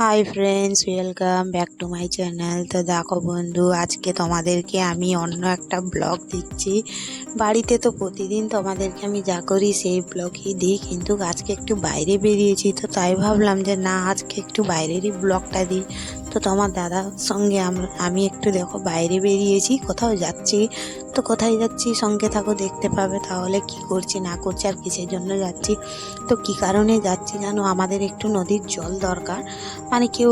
Hi friends, welcome back to my channel. তো দেখো বন্ধু, আজকে তোমাদেরকে আমি অন্য একটা ব্লগ দিচ্ছি। বাড়িতে তো প্রতিদিন তোমাদেরকে আমি যা করি সেই ব্লগই দিই, কিন্তু আজকে একটু বাইরে বেরিয়েছি, তো তাই ভাবলাম যে না, আজকে একটু বাইরেরই ব্লগটা দিই। তো তোমার দাদার সঙ্গে আমি একটু দেখো বাইরে বেরিয়েছি, কোথাও যাচ্ছি। তো কোথায় যাচ্ছি সঙ্গে থাকো, দেখতে পাবে তাহলে কি করছি না করছি আর কিসের জন্য যাচ্ছি। তো কি কারণে যাচ্ছি জানো, আমাদের একটু নদীর জল দরকার, মানে কেউ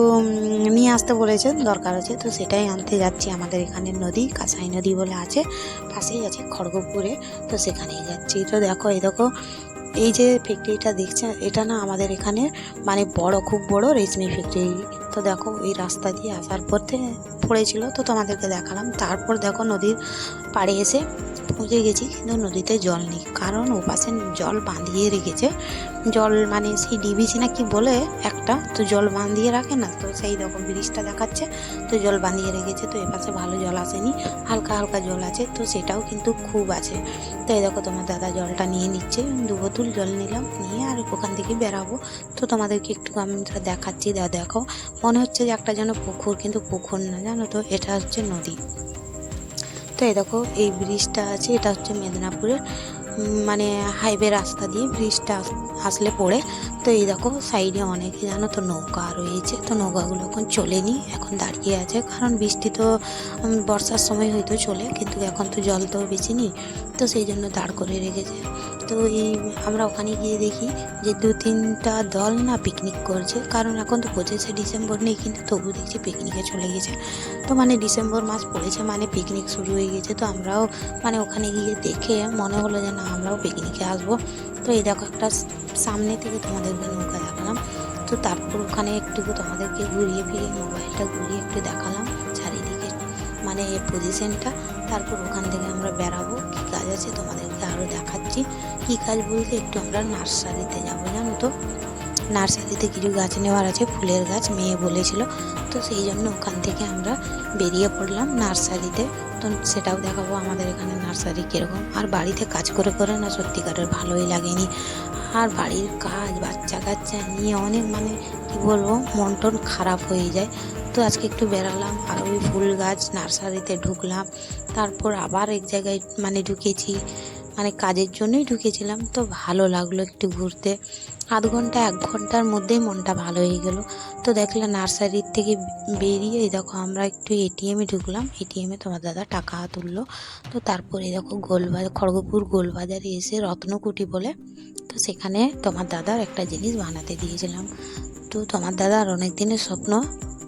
নিয়ে আসতে বলেছে, দরকার আছে, তো সেটাই আনতে যাচ্ছি। আমাদের এখানে নদী কাঁসাই নদী বলে আছে, পাশেই আছে খড়গপুরে, তো সেখানেই যাচ্ছি। তো দেখো, এই দেখো, এই যে ফ্যাক্টরিটা দেখছে, এটা না আমাদের এখানে মানে বড়, খুব বড় রেশমি ফ্যাক্টরি। তো দেখো, এই রাস্তা দিয়ে আসার পথে পড়েছিল, তো তোমাদেরকে দেখালাম। তারপর দেখো, নদীর পাড়ে এসে পৌঁছে গেছি, কিন্তু নদীতে জল নেই, কারণ ওপাশে জল বাঁধিয়ে রেখেছে। জল মানে সেই ডিবিসি না কি বলে একটা, তো জল বাঁধিয়ে রাখে না, তো সেই দেখো ব্রিজটা দেখাচ্ছে, তো জল বাঁধিয়ে রেখেছে। তো এপাশে ভালো জল আসেনি, হালকা হালকা জল আছে, তো সেটাও কিন্তু খুব আছে। তো এই দেখো, তোমার দাদা জলটা নিয়ে নিচ্ছে, 2 বোতল জল নিলাম, নিয়ে আর ওখান থেকে বেরাবো। তো তোমাদেরকে একটু আমি দেখাচ্ছি। দেখো, মনে হচ্ছে যে একটা যেন পুকুর, কিন্তু পুকুর না, জানো তো, এটা হচ্ছে নদী। তো এই দেখো, এই ব্রিজটা আছে, এটা হচ্ছে মেদিনীপুরের মানে হাইওয়ে রাস্তা দিয়ে ব্রিজটা আসলে পড়ে। তো এই দেখো, সাইডে অনেকে জানো তো নৌকা রয়েছে, তো নৌকাগুলো এখন চলেনি, এখন দাঁড়িয়ে আছে, কারণ বৃষ্টি তো বর্ষার সময় হয়তো চলে, কিন্তু এখন তো জল তো বেশি নেই, তো সেই জন্য দাঁড় করে রেখেছে। তো এই আমরা ওখানে গিয়ে দেখি যে 2-3টা দল না পিকনিক করছে, কারণ এখন তো 25শে ডিসেম্বর নেই, কিন্তু তবু দেখছি পিকনিকে চলে গেছে। তো মানে ডিসেম্বর মাস পড়েছে মানে পিকনিক শুরু হয়ে গেছে। তো আমরাও মানে ওখানে গিয়ে দেখে মনে হলো যে না, আমরাও পিকনিকে আসবো। তো এই দেখো, একটা সামনে থেকে তোমাদেরকে নৌকা দেখালাম। তো তারপর ওখানে একটু তোমাদেরকে ঘুরিয়ে ফিরিয়ে মোবাইলটা ঘুরিয়ে একটু দেখালাম চারিদিকে মানে এই পজিশনটা। তারপর ওখান থেকে আমরা বেরাবো, কী কাজ আছে তোমাদেরকে আরও দেখাচ্ছি। কী কাজ বলতে, একটু আমরা নার্সারিতে যাবো, জানো তো, নার্সারিতে কিছু গাছ নেওয়ার আছে, ফুলের গাছ, মেয়ে বলেছিল, তো সেই জন্য ওখান থেকে আমরা বেরিয়ে পড়লাম নার্সারিতে। তো সেটাও দেখাবো আমাদের এখানে নার্সারি কীরকম। আর বাড়িতে কাজ করে করে না সত্যিকারের ভালোই লাগেনি, আর বাড়ির কাজ বাচ্চা কাচ্চা নিয়ে অনেক মানে কী বলবো, মন টন খারাপ হয়ে যায়। তো আজকে একটু বেরালাম, আর ওই ফুল গাছ নার্সারিতে ঢুকলাম, তারপর আবার এক জায়গায় মানে ঢুকেছি, মানে কাজের জন্যই ঢুকেছিলাম। তো ভালো লাগলো একটু ঘুরতে, 1 ঘন্টার মধ্যেই মনটা ভালো হয়ে গেল। তো দেখলাম নার্সারির থেকে বেরিয়ে দেখো আমরা একটু এটিএমে ঢুকলাম, এটিএমে তোমার দাদা টাকা তুললো। তো তারপরে দেখো গোলবাজার, খড়গপুর গোলবাজারে এসে রত্নকুটি বলে, তো সেখানে তোমার দাদার একটা জিনিস বানাতে দিয়েছিলাম। তো তোমার দাদার অনেক দিনের স্বপ্ন,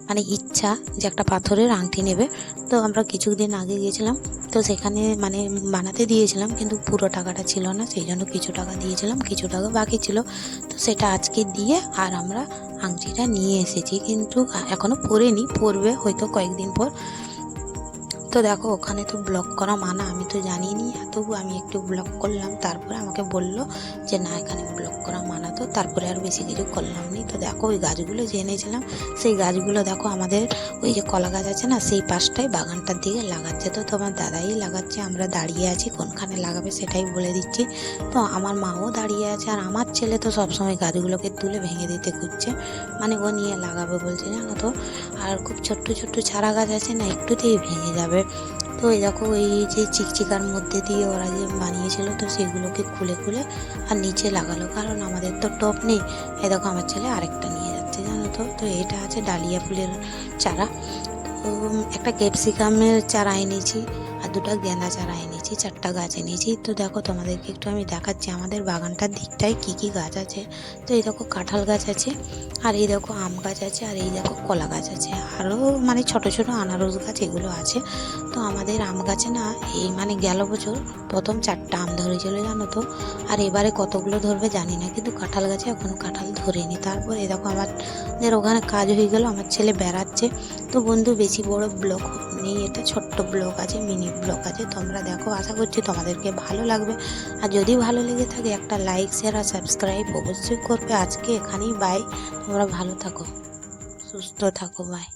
মানে ইচ্ছা, যে একটা পাথরের আংটি নেবে। তো আমরা কিছুদিন আগে গিয়েছিলাম, তো সেখানে মানে বানাতে দিয়েছিলাম, কিন্তু পুরো টাকাটা ছিল না, সেই জন্য কিছু টাকা দিয়েছিলাম, কিছু টাকা বাকি ছিল। তো সেটা আজকে দিয়ে আর আমরা আংটিটা নিয়ে এসেছি, কিন্তু এখনও পরিনি, পরবে হয়তো কয়েকদিন পর। তো দেখো, ওখানে তো ব্লগ করা মানা, আমি তো জানিনি, তবু আমি একটু ব্লগ করলাম। তারপরে আমাকে বললো যে না, এখানে ব্লগ করা মানা, তো তারপরে আর বেশি কিছু করলাম নি। তো দেখো, ওই গাছগুলো যে এনেছিলাম, সেই গাছগুলো দেখো আমাদের ওই যে কলা গাছ আছে না, সেই পাশটায় বাগানটার দিকে লাগাচ্ছে। তো তোমার দাদাই লাগাচ্ছে, আমরা দাঁড়িয়ে আছি, কোনখানে লাগাবে সেটাই বলে দিচ্ছি। তো আমার মাও দাঁড়িয়ে আছে, আর আমার ছেলে তো সবসময় গাছগুলোকে তুলে ভেঙে দিতে খুঁজছে, মানে ও নিয়ে লাগাবে বলছে, জানো তো। আর খুব ছোট্ট ছোট্ট চারা গাছ আছে না, একটুতেই ভেঙে যাবে। তো এই দেখো, এই যে চিকচিকার মধ্যে দিয়ে ওরা যে বানিয়েছিল, তো সেগুলোকে খুলে খুলে আর নিচে লাগালো, কারণ আমাদের তো টব নেই। এই দেখো, আমার ছেলে আরেকটা নিয়ে যাচ্ছে, জানো তো। তো এটা আছে ডালিয়া ফুলের চারা, তো একটা ক্যাপসিকামের চারা এনেছি, আর 2টা গেঁদা চারা এনেছি, 4টা গাছ এনেছি। তো দেখো, তোমাদেরকে একটু আমি দেখাচ্ছি আমাদের বাগানটার দিকটায় কী কী গাছ আছে। তো এই দেখো, কাঁঠাল গাছ আছে, আর এই দেখো আম গাছ আছে, আর এই দেখো কলা গাছ আছে, আরও মানে ছোট ছোট আনারস গাছ এগুলো আছে। তো আমাদের আম গাছে না, এই মানে গেল বছর প্রথম 4টা আম ধরেছিল, জানো তো। আর এবারে কতগুলো ধরবে জানি না, কিন্তু কাঁঠাল গাছে এখনও কাঁঠাল ধরেনি। তারপর এই দেখো, আমাদের ওখানে কাজ হয়ে গেল, আমার ছেলে বেড়াচ্ছে। তো বন্ধু, বেশি বড় ব্লগ নেই, এটা ছোট্ট ব্লগ আছে, মিনি ব্লগ আছে, তোমরা দেখো, আশা করছি তোমাদেরকে ভালো লাগবে। আর যদি ভালো লেগে থাকে, একটা লাইক, শেয়ার আর সাবস্ক্রাইব অবশ্যই করবে। আজকে এখানেই বাই, তোমরা ভালো থাকো, সুস্থ থাকো, বাই।